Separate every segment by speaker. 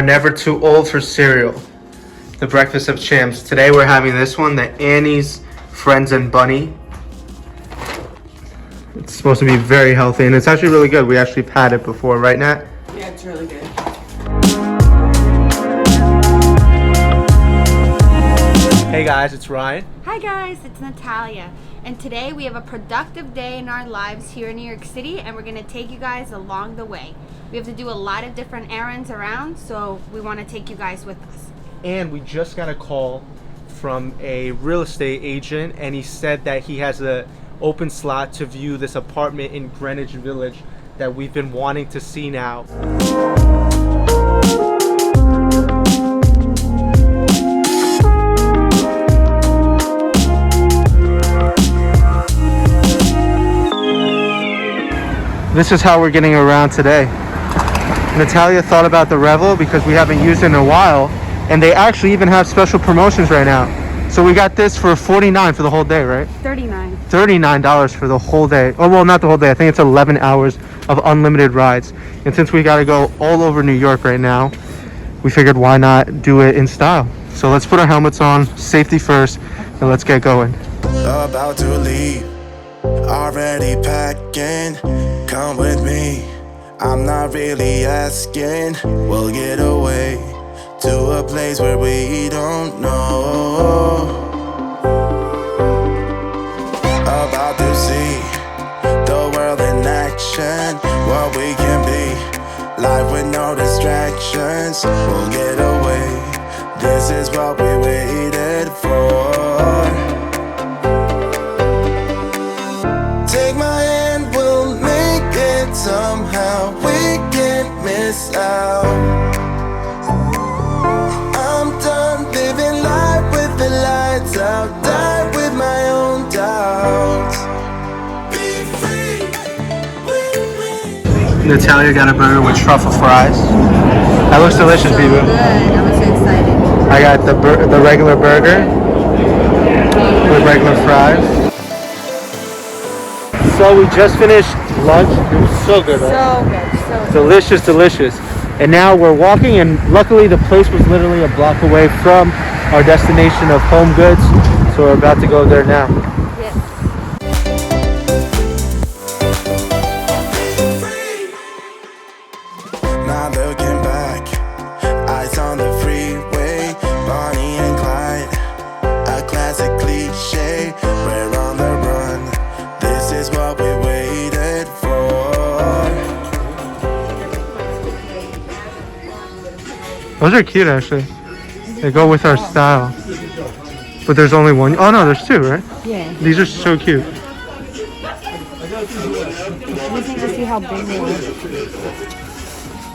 Speaker 1: we're never too old for cereal. The breakfast of champs. Today we're having this one, the Annie's Friends and Bunny. It's supposed to be very healthy, and it's actually really good. We actually had it before, right, Nat?
Speaker 2: Yeah, it's really good.
Speaker 1: Hey guys, it's Ryan.
Speaker 3: Hi guys, it's Natalia. And today we have a productive day in our lives here in New York City, and we're going to take you guys along the way. We have to do a lot of different errands around, so we want to take you guys with us.
Speaker 1: And we just got a call from a real estate agent, and he said that he has an open slot to view this apartment in Greenwich Village that we've been wanting to see now. This is how we're getting around today. Natalia thought about the Revel because we haven't used it in a while, and they actually even have special promotions right now. So we got this for $49 for the whole day, right? $39 for the whole day. Oh, well, not the whole day. I think it's 11 hours of unlimited rides. And since we got to go all over New York right now, we figured why not do it in style. So let's put our helmets on, safety first, and let's get going.
Speaker 4: About to leave, already packing. Come with me, I'm not really asking. We'll get away to a place where we don't know. About to see the world in action, what we can be, life with no distractions. We'll get away, this is what we waited for. Take my hand, we'll make it somehow. We can't miss out. I'm done living life with the lights out. Die with my own doubts. Be free with me.
Speaker 1: Natalia got a burger with truffle fries. That looks delicious, people.
Speaker 3: Good, I'm so excited.
Speaker 1: I got the regular burger with regular fries. So we just finished lunch. It was so good, right?
Speaker 3: So good, so good.
Speaker 1: Delicious, delicious. And now we're walking, and luckily the place was literally a block away from our destination of Home Goods. So we're about to go there now.
Speaker 3: Yes.
Speaker 4: Not looking back, eyes on the freeway, Bonnie and Clyde, a classic cliche. We're on the run, this is what we waited for.
Speaker 1: Those are cute, actually. They go with our style. But there's only one. Oh no, there's two, right?
Speaker 3: Yeah.
Speaker 1: These are so cute.
Speaker 3: We need to see how big they are.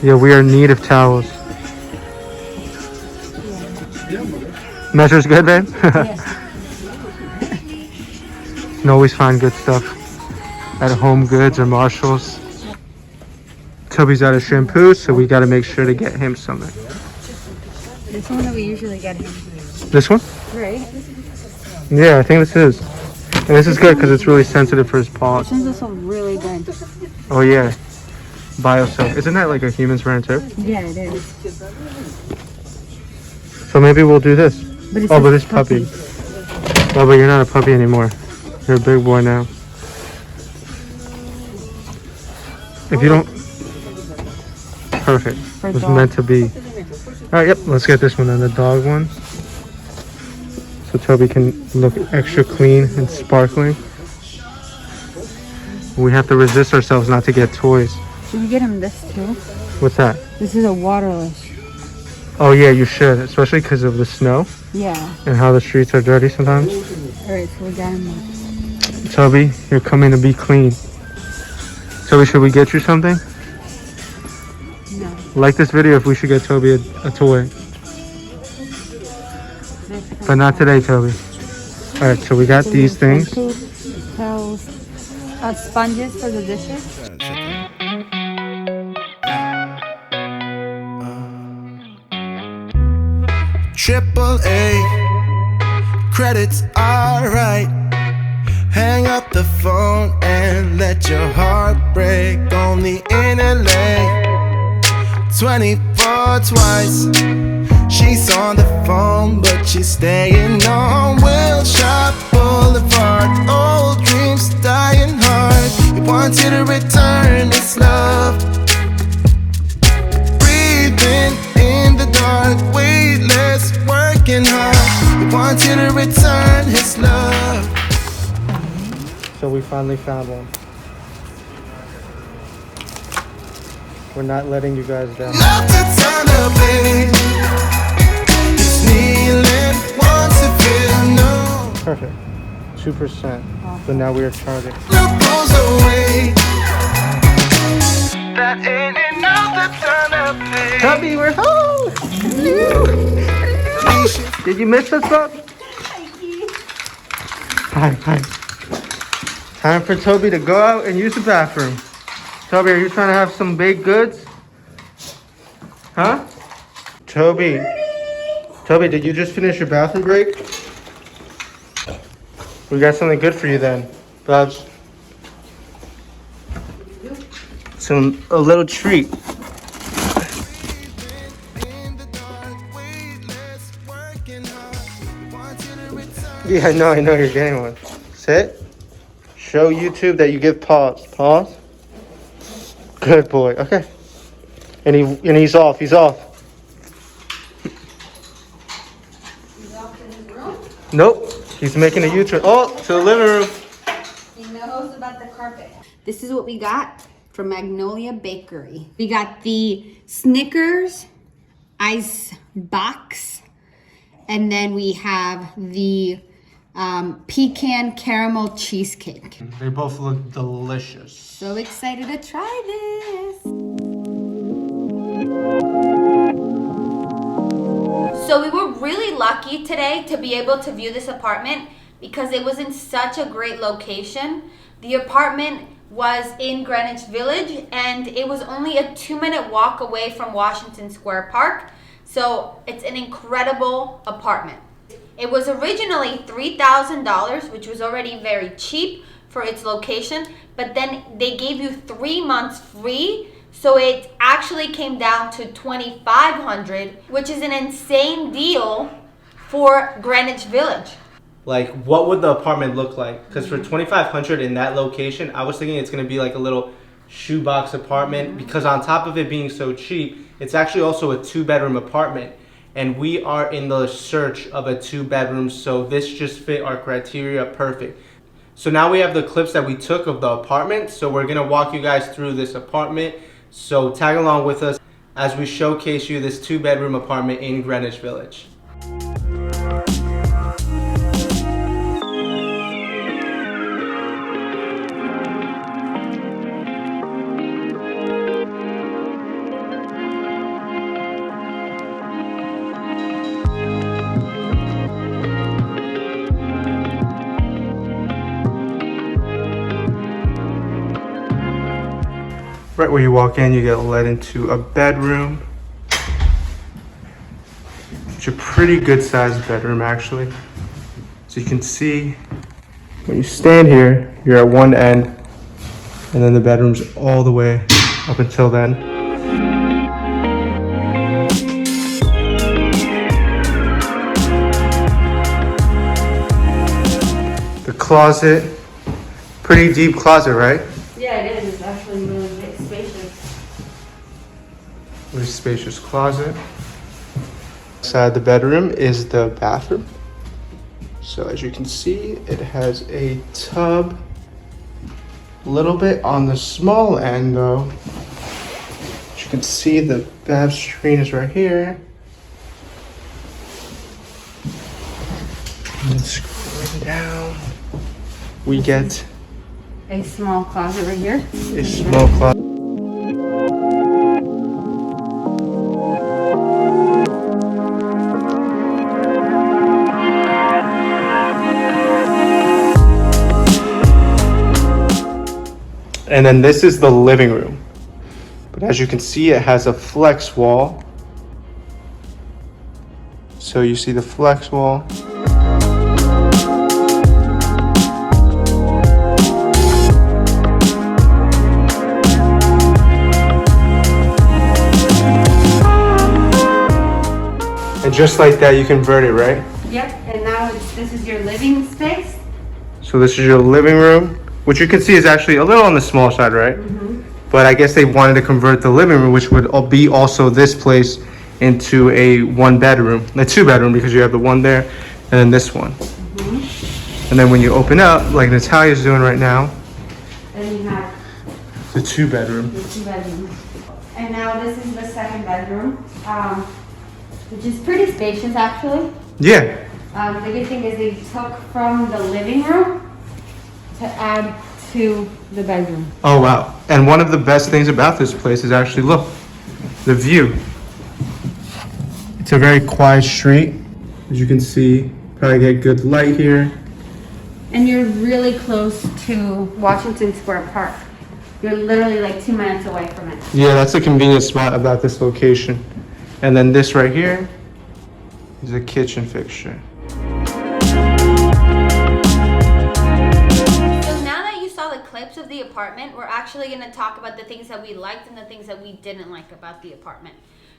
Speaker 1: Yeah, we are in need of towels. Measure's good, babe? You can always find good stuff at Home Goods or Marshall's. Toby's out of shampoo, so we got to make sure to get him something.
Speaker 3: This one that we usually get him.
Speaker 1: This one?
Speaker 3: Right?
Speaker 1: Yeah, I think this is. And this is good because it's really sensitive for his paws.
Speaker 3: This one's also really good.
Speaker 1: Oh yeah, Bio soap. Isn't that like a human's brand too?
Speaker 3: Yeah, it is.
Speaker 1: So maybe we'll do this.
Speaker 3: But it's
Speaker 1: Oh, but it's puppy. Oh, but you're not a puppy anymore. You're a big boy now. If you don't... Perfect. It was meant to be. Alright, yep. Let's get this one then, the dog one. So Toby can look extra clean and sparkling. We have to resist ourselves not to get toys.
Speaker 3: Should we get him this too?
Speaker 1: What's that?
Speaker 3: This is a waterless.
Speaker 1: Oh yeah, you should. Especially because of the snow
Speaker 3: Yeah.
Speaker 1: and how the streets are dirty sometimes.
Speaker 3: Alright, so we got him this.
Speaker 1: Toby, you're coming to be clean. Toby, should we get you something?
Speaker 3: No.
Speaker 1: Like this video if we should get Toby a toy. But not today, Toby. Alright, so we got these things.
Speaker 3: Towels. Sponges for the dishes.
Speaker 4: AAA, credits alright. Hang up the phone and let your heart break. Only in LA, 24 or twice. She's on the phone, but she's staying on Wilshire Boulevard. Old dreams dying hard. He wants you to return his love. Breathing in the dark, weightless, working hard. He wants you to return his love.
Speaker 1: So we finally found one. We're not letting you guys down.
Speaker 4: Love to turn up, baby. It's kneeling, wants to feel no.
Speaker 1: Perfect. 2%. So now we are charging.
Speaker 4: Look goes away. That ain't enough to turn up, baby.
Speaker 1: Tubby, we're home! Did you miss us, bub? Hi, hi. Time for Toby to go out and use the bathroom. Toby, are you trying to have some baked goods? Huh? Toby. Toby, did you just finish your bathroom break? We got something good for you then, Bubs. A little treat. Yeah, I know you're getting one. Sit. Show YouTube that you give pause. Pause. Good boy. Okay. And he's off. He's off.
Speaker 3: He's off in his room.
Speaker 1: Nope. He's making a U-turn. Oh, to the living room.
Speaker 3: He knows about the carpet. This is what we got from Magnolia Bakery. We got the Snickers ice box, and then we have the pecan caramel cheesecake.
Speaker 1: They both look delicious.
Speaker 3: So excited to try this. So we were really lucky today to be able to view this apartment because it was in such a great location. The apartment was in Greenwich Village and it was only a 2-minute walk away from Washington Square Park. So it's an incredible apartment. It was originally $3,000, which was already very cheap for its location, but then they gave you 3 months free. So it actually came down to $2,500, which is an insane deal for Greenwich Village.
Speaker 1: Like, what would the apartment look like? Because for $2,500 in that location, I was thinking it's going to be like a little shoebox apartment, because on top of it being so cheap, it's actually also a 2-bedroom apartment. And we are in the search of a 2-bedroom, so this just fit our criteria perfect. So now we have the clips that we took of the apartment, so we're going to walk you guys through this apartment. So tag along with us as we showcase you this 2-bedroom apartment in Greenwich Village. Right where you walk in, you get led into a bedroom. It's a pretty good sized bedroom actually. So you can see when you stand here, you're at one end, and then the bedroom's all the way up until then. The closet, pretty deep closet, right?
Speaker 3: Yeah, it is. It's actually really spacious.
Speaker 1: Really spacious closet. Inside the bedroom is the bathroom. So as you can see, it has a tub. A little bit on the small end though. As you can see, the bath screen is right here. And then scrolling down, we get
Speaker 3: A small closet right here.
Speaker 1: a small closet. And then this is the living room. But as you can see, it has a flex wall. So you see the flex wall. just like that, you convert it, right?
Speaker 3: Yep, and now this is your living space.
Speaker 1: So this is your living room, which you can see is actually a little on the small side, right? But I guess they wanted to convert the living room, which would be also this place, into a 1-bedroom, a 2-bedroom, because you have the one there and then this one. And then when you open up, like Natalia's doing right now,
Speaker 3: Then you have
Speaker 1: the 2-bedroom.
Speaker 3: the 2-bedroom. And now this is the 2nd bedroom, which is pretty spacious actually.
Speaker 1: Yeah.
Speaker 3: The good thing is they took from the living room to add to the bedroom.
Speaker 1: Oh wow. And one of the best things about this place is actually, look, the view. It's a very quiet street. As you can see, probably get good light here.
Speaker 3: And you're really close to Washington Square Park. You're literally like 2 minutes away from it.
Speaker 1: Yeah, that's a convenient spot about this location. And then this right here is a kitchen fixture.
Speaker 3: Clips of the apartment, we're actually going to talk about the things that we liked and the things that we didn't like about the apartment.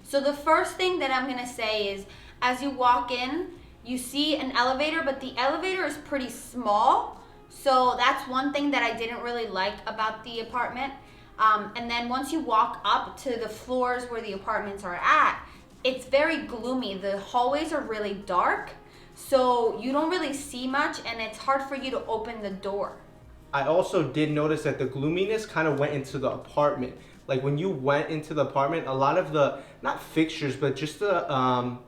Speaker 3: So the first thing that I'm going to say is, as you walk in, you see an elevator, but the elevator is pretty small. So that's one thing that I didn't really like about the apartment. And then once you walk up to the floors where the apartments are at, it's very gloomy. The hallways are really dark, so you don't really see much, and it's hard for you to open the door.
Speaker 1: I also did notice that the gloominess kind of went into the apartment. Like when you went into the apartment, a lot of the, not fixtures, but just the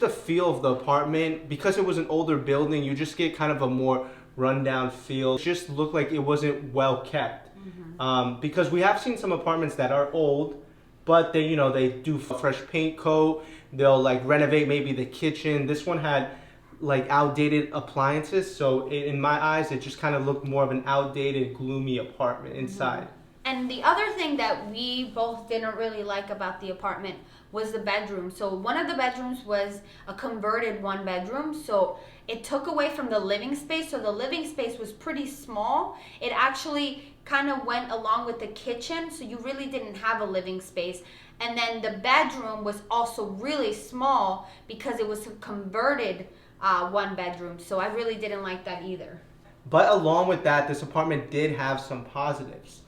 Speaker 1: feel of the apartment, because it was an older building, you just get kind of a more rundown feel. It just looked like it wasn't well kept. Because we have seen some apartments that are old, but they, you know, they do a fresh paint coat. They'll like renovate maybe the kitchen. This one had like outdated appliances, so in my eyes it just kind of looked more of an outdated, gloomy apartment inside.
Speaker 3: And the other thing that we both didn't really like about the apartment was the bedroom. So one of the bedrooms was a converted 1-bedroom, so it took away from the living space. So the living space was pretty small. It actually kind of went along with the kitchen, so you really didn't have a living space. And then the bedroom was also really small because it was a converted 1-bedroom, so I really didn't like that either.
Speaker 1: But along with that, this apartment did have some positives.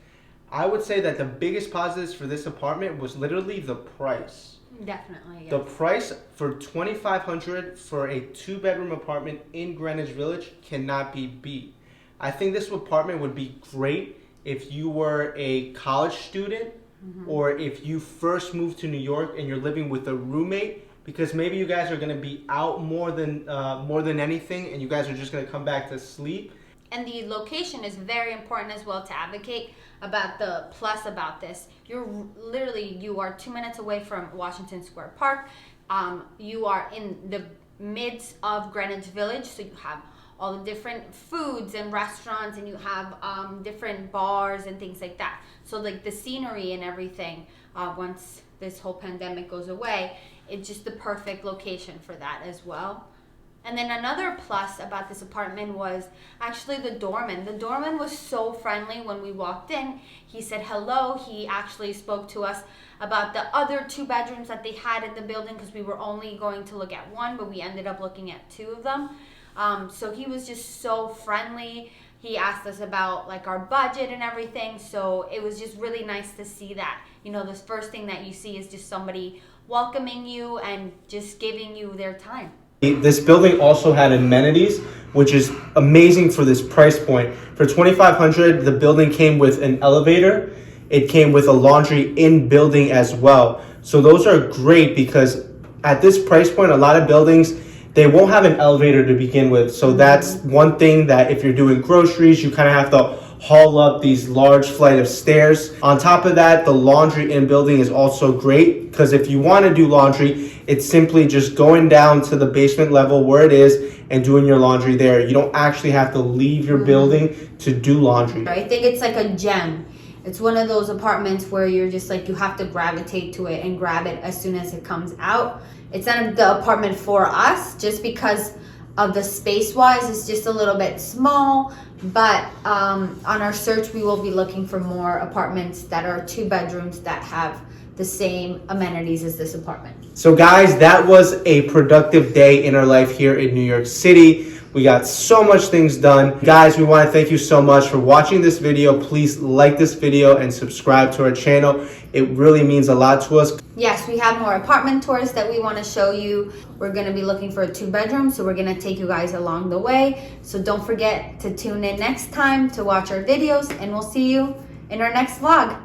Speaker 1: I would say that the biggest positives for this apartment was literally the price.
Speaker 3: Definitely, yes.
Speaker 1: The price for $2,500 for a 2-bedroom apartment in Greenwich Village cannot be beat. I think this apartment would be great if you were a college student or if you first moved to New York and you're living with a roommate, because maybe you guys are going to be out more than anything, and you guys are just going to come back to sleep.
Speaker 3: And the location is very important as well to advocate about. The plus about this, you are 2 minutes away from Washington Square Park. You are in the midst of Greenwich Village, so you have all the different foods and restaurants, and you have different bars and things like that. So like the scenery and everything, once this whole pandemic goes away, it's just the perfect location for that as well. And then another plus about this apartment was actually the doorman. The doorman was so friendly when we walked in. He said hello. He actually spoke to us about the other 2 bedrooms that they had in the building, because we were only going to look at 1, but we ended up looking at 2 of them. So he was just so friendly. He asked us about like our budget and everything. So it was just really nice to see that. You know, the first thing that you see is just somebody welcoming you and just giving you their time.
Speaker 1: This building also had amenities, which is amazing for this price point. For $2,500, the building came with an elevator. It came with a laundry in building as well. So those are great, because at this price point, a lot of buildings, they won't have an elevator to begin with. So that's one thing that if you're doing groceries, you kind of have to haul up these large flight of stairs. On top of that, the laundry in building is also great, because if you want to do laundry, it's simply just going down to the basement level where it is and doing your laundry there. You don't actually have to leave your building to do laundry.
Speaker 3: I think it's like a gem. It's one of those apartments where you're just like, you have to gravitate to it and grab it as soon as it comes out. It's not the apartment for us, just because of the space wise is just a little bit small, but on our search we will be looking for more apartments that are 2 bedrooms that have the same amenities as this apartment.
Speaker 1: So guys, that was a productive day in our life here in New York City. We got so much things done. Guys, we want to thank you so much for watching this video. Please like this video and subscribe to our channel. It really means a lot to us.
Speaker 3: Yes, we have more apartment tours that we want to show you. We're going to be looking for a 2 bedroom, so we're going to take you guys along the way. So don't forget to tune in next time to watch our videos, and we'll see you in our next vlog.